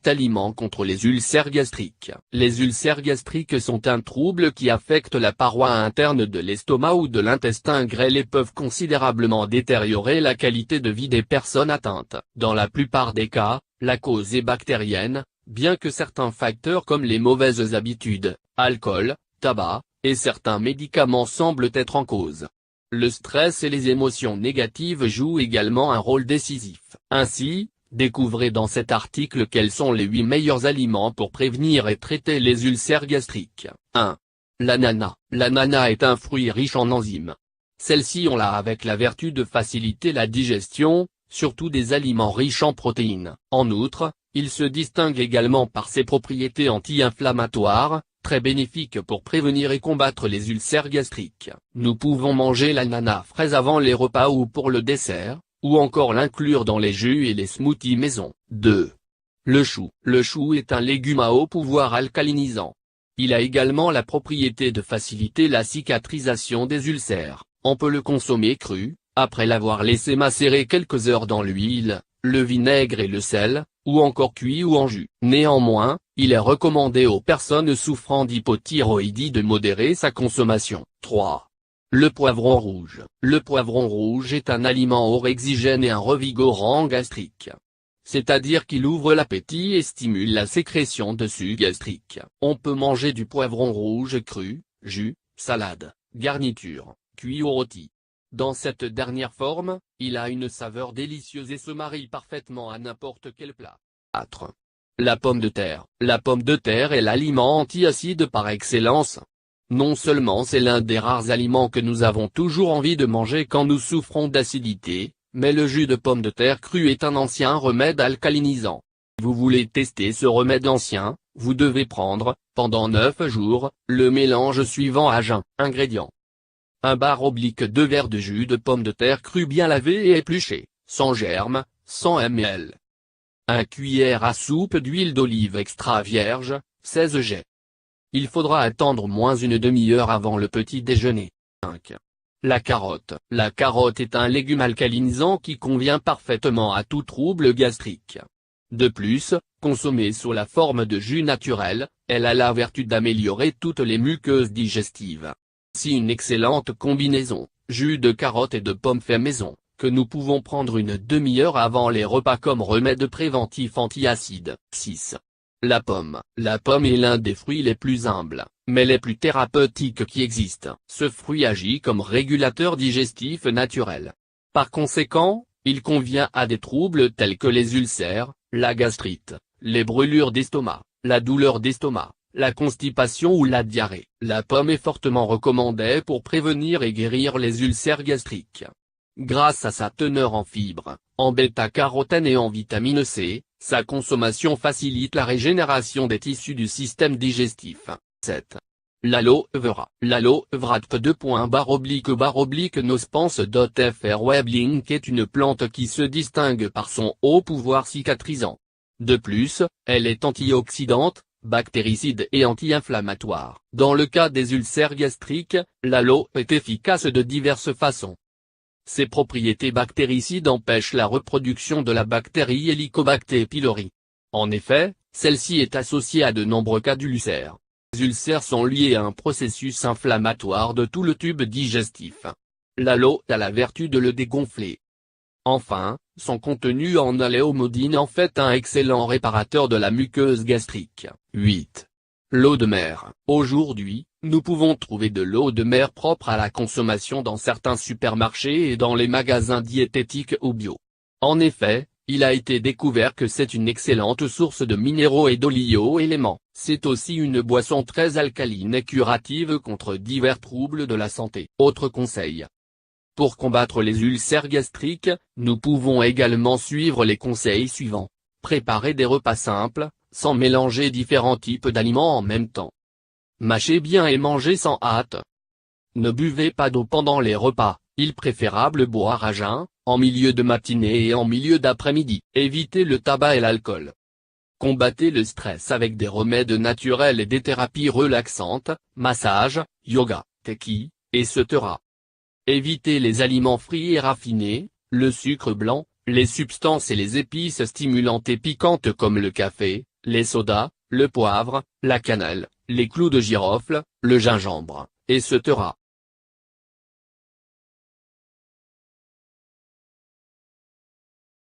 aliment contre les ulcères gastriques. Les ulcères gastriques sont un trouble qui affecte la paroi interne de l'estomac ou de l'intestin grêle et peuvent considérablement détériorer la qualité de vie des personnes atteintes. Dans la plupart des cas, la cause est bactérienne, bien que certains facteurs comme les mauvaises habitudes, alcool, tabac, et certains médicaments semblent être en cause. Le stress et les émotions négatives jouent également un rôle décisif. Ainsi, découvrez dans cet article quels sont les 8 meilleurs aliments pour prévenir et traiter les ulcères gastriques. 1. L'ananas. L'ananas est un fruit riche en enzymes. Celles-ci ont avec la vertu de faciliter la digestion, surtout des aliments riches en protéines. En outre, il se distingue également par ses propriétés anti-inflammatoires, très bénéfiques pour prévenir et combattre les ulcères gastriques. Nous pouvons manger l'ananas frais avant les repas ou pour le dessert, ou encore l'inclure dans les jus et les smoothies maison. 2. Le chou. Le chou est un légume à haut pouvoir alcalinisant. Il a également la propriété de faciliter la cicatrisation des ulcères. On peut le consommer cru, après l'avoir laissé macérer quelques heures dans l'huile, le vinaigre et le sel, ou encore cuit ou en jus. Néanmoins, il est recommandé aux personnes souffrant d'hypothyroïdie de modérer sa consommation. 3. Le poivron rouge. Le poivron rouge est un aliment orexigène et un revigorant gastrique. C'est-à-dire qu'il ouvre l'appétit et stimule la sécrétion de suc gastrique. On peut manger du poivron rouge cru, jus, salade, garniture, cuit ou rôti. Dans cette dernière forme, il a une saveur délicieuse et se marie parfaitement à n'importe quel plat. 4. La pomme de terre. La pomme de terre est l'aliment antiacide par excellence. Non seulement c'est l'un des rares aliments que nous avons toujours envie de manger quand nous souffrons d'acidité, mais le jus de pomme de terre crue est un ancien remède alcalinisant. Si vous voulez tester ce remède ancien, vous devez prendre, pendant 9 jours, le mélange suivant à jeun. Ingrédients. 1 bar/2 verres de jus de pomme de terre crue bien lavé et épluché, sans germes, 100 ml. 1 cuillère à soupe d'huile d'olive extra vierge, 16 g. Il faudra attendre moins une demi-heure avant le petit déjeuner. 5. La carotte. La carotte est un légume alcalinisant qui convient parfaitement à tout trouble gastrique. De plus, consommée sous la forme de jus naturel, elle a la vertu d'améliorer toutes les muqueuses digestives. C'est une excellente combinaison, jus de carotte et de pomme fait maison, que nous pouvons prendre une demi-heure avant les repas comme remède préventif antiacide. 6. La pomme. La pomme est l'un des fruits les plus humbles, mais les plus thérapeutiques qui existent. Ce fruit agit comme régulateur digestif naturel. Par conséquent, il convient à des troubles tels que les ulcères, la gastrite, les brûlures d'estomac, la douleur d'estomac, la constipation ou la diarrhée. La pomme est fortement recommandée pour prévenir et guérir les ulcères gastriques. Grâce à sa teneur en fibres, en bêta-carotène et en vitamine C, sa consommation facilite la régénération des tissus du système digestif. 7. L'aloe vera. L'aloe vera /nospens.fr Weblink est une plante qui se distingue par son haut pouvoir cicatrisant. De plus, elle est antioxydante, bactéricide et anti-inflammatoire. Dans le cas des ulcères gastriques, l'aloe est efficace de diverses façons. Ses propriétés bactéricides empêchent la reproduction de la bactérie Helicobacter pylori. En effet, celle-ci est associée à de nombreux cas d'ulcères. Les ulcères sont liés à un processus inflammatoire de tout le tube digestif. L'aloe a la vertu de le dégonfler. Enfin, son contenu en aléomodine en fait un excellent réparateur de la muqueuse gastrique. 8. L'eau de mer. Aujourd'hui, nous pouvons trouver de l'eau de mer propre à la consommation dans certains supermarchés et dans les magasins diététiques ou bio. En effet, il a été découvert que c'est une excellente source de minéraux et d'oligo-éléments. C'est aussi une boisson très alcaline et curative contre divers troubles de la santé. Autre conseil. Pour combattre les ulcères gastriques, nous pouvons également suivre les conseils suivants. Préparer des repas simples, sans mélanger différents types d'aliments en même temps. Mâchez bien et mangez sans hâte. Ne buvez pas d'eau pendant les repas, il est préférable boire à jeun, en milieu de matinée et en milieu d'après-midi. Évitez le tabac et l'alcool. Combattez le stress avec des remèdes naturels et des thérapies relaxantes, massage, yoga, reiki, etc. Évitez les aliments frits et raffinés, le sucre blanc, les substances et les épices stimulantes et piquantes comme le café, les sodas, le poivre, la cannelle, les clous de girofle, le gingembre, etc.